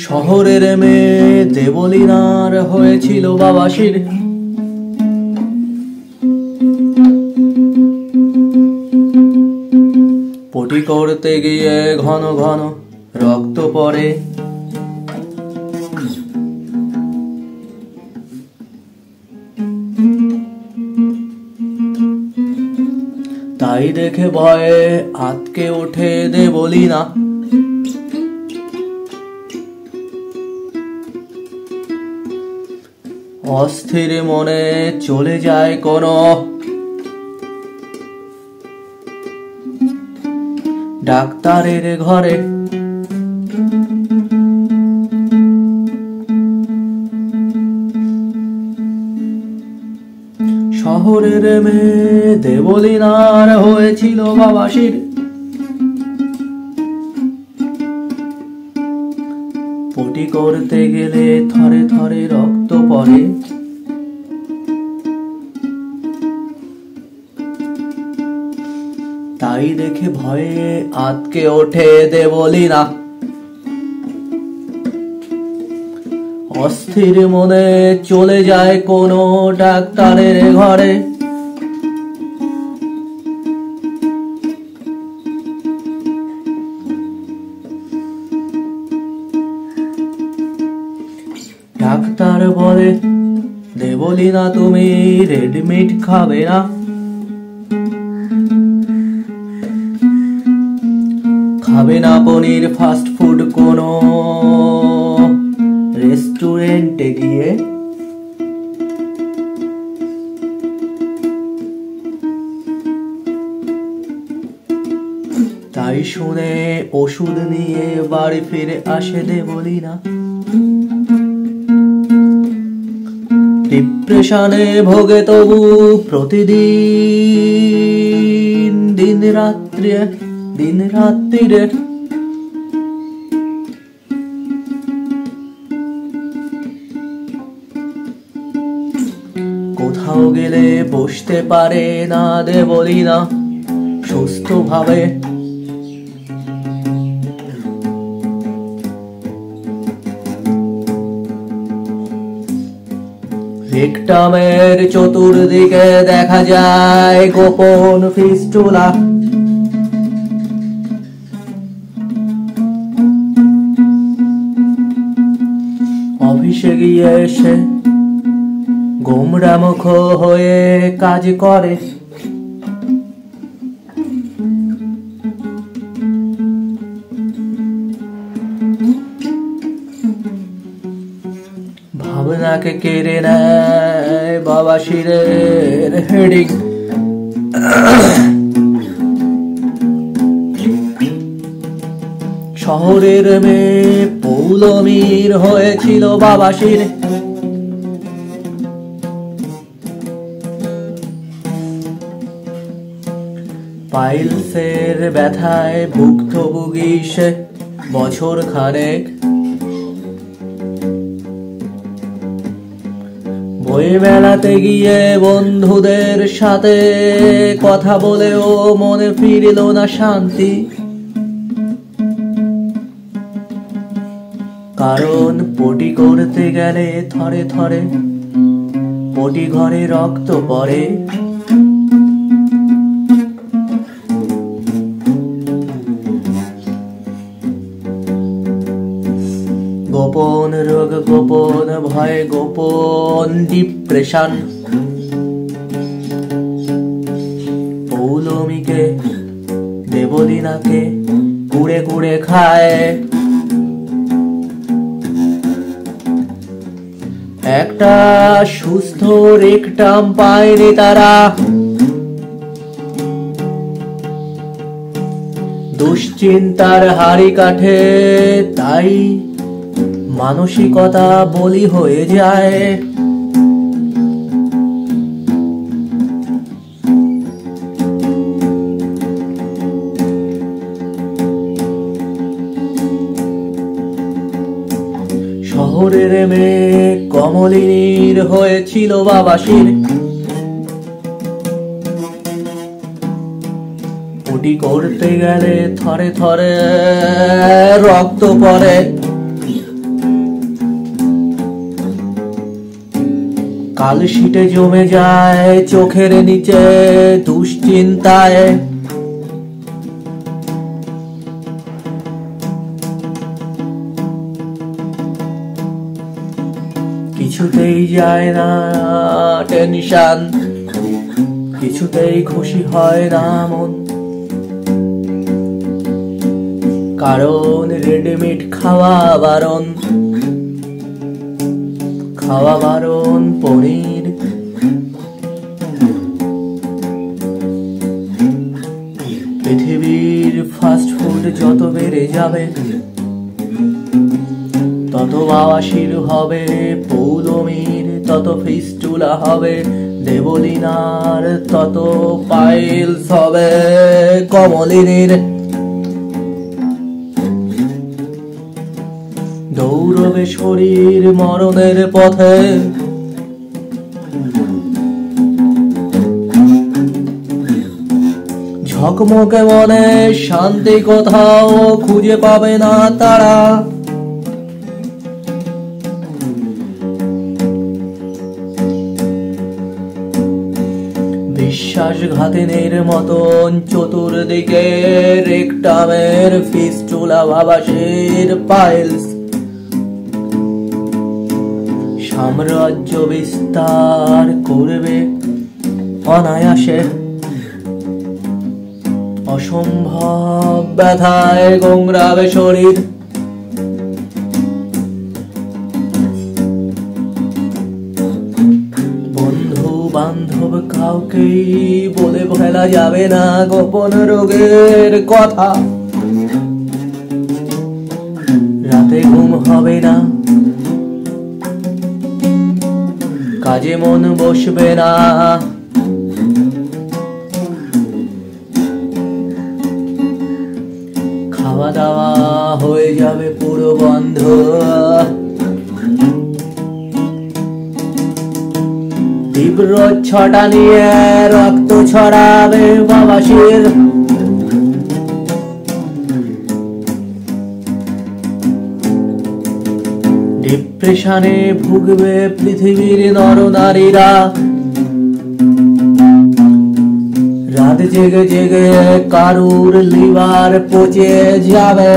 শহরের মেয়ে দেবলীনার হয়েছিল বাবাসির। পটি করতে গিয়ে ঘন ঘন রক্ত পড়ে। তাই দেখে ভয়ে আতকে ওঠে দেবলীনা। অস্থির মনে চলে যায় কোন ডাক্তারের ঘরে। শহরের মেয়ে দেবলীনার হয়েছিল বাবাসির। পটি করতে গেলে থরে থরে রক্ত পড়ে। তাই দেখে ভয়ে আতকে ওঠে দেবলীনা। অস্থির মনে চলে যায় কোন ডাক্তারের ঘরে। ডাক্তার বলে, দেবলীনা তুমি রেড মিট খাবে না। খাবে না পনির, ফাস্ট ফুড কোন রেস্টুরেন্টে গিয়ে। তাই শুনে ওষুধ নিয়ে বাড়ি ফিরে আসে দেবলীনা। ডিপ্রেশনে ভোগে তবু প্রতিদিন দিন রাত্রিরে। কোথাও গেলে বসতে পারে না দেবলীনা সুস্থ ভাবে। রেকটামের চতুর্দিকে দেখা যায় গোপন ফিস্টুলা। অফিসে গিয়ে এসে গোমরা মুখ হয়ে কাজ করে। ভাবনাকে কেড়ে নেয় বাবাসিরের হেডিং। শহরের মেয়ে পৌলমীর হয়েছিল বাবাসির। পাইলসের ব্যথায় ভুক্তভোগী সে বছর খানেক। বই মেলাতে গিয়ে বন্ধুদের সাথে কথা বলেও মনে ফিরিল না শান্তি। কারণ পটি করতে গেলে থরে থরে পটি ঘরে রক্ত পড়ে। গোপন রোগ, গোপন ভয়, গোপন ডিপ্রেশন পৌলমীকে দেবলীনাকে কুড়ে কুড়ে খায়। একটা সুস্থ রেকটাম পায়নি তারা। দুশ্চিন্তার হাড়ি কাঠে তাই মানসিকতা বলি হয়ে যায়। শহরের মেয়ে কমলিনীর হয়েছিল বাবাসির। পটি করতে গেলে থরে থরে রক্ত পড়ে। কালশিটে জমে যায় চোখের নিচে দুশ্চিন্তায়, কিছুতেই যায় না টেনশন, কিছুতেই খুশি হয় না মন, কারণ রেডিমেড খাওয়া বারণ, খাওয়া বারণ পনির। পৃথিবীর ফাস্ট ফুড যত বেড়ে যাবে তত বাওয়াসির হবে পৌলমীর, তত ফিস্টুলা হবে দেবলিনার, তত পাইলস হবে কমলিনীর। দৌড়বে শরীর মরণের পথে, ঝকমকে মনে শান্তি কোথাও খুঁজে পাবে না তারা। বিশ্বাসঘাতিনীর মতন চতুর্দিকে রেকটামের ফিস্টুলা ভাবাসের পাইলস, সাম্রাজ্য বিস্তার করবে অনায়াসে, অসম্ভব ব্যথায় গোংরাবে শরীর। বন্ধু বান্ধব কাউকেই বলে ফেলা যাবে না গোপন রোগের কথা, রাতে ঘুম হবে না, কাজে মন বসবে না, খাওয়া দাওয়া হয়ে যাবে পুরো বন্ধ। তীব্র ছটা নিয়ে রক্ত ছড়াবে বাবাসির, ডিপ্রেশনে ভুগবে পৃথিবীর নরনারীরা, রাত জেগে জেগে কারুর লিভার পচে যাবে।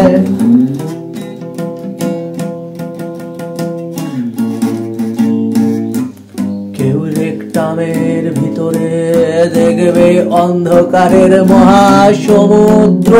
কেউ রেকটামের ভিতরে দেখবে অন্ধকারের মহাসমুদ্র।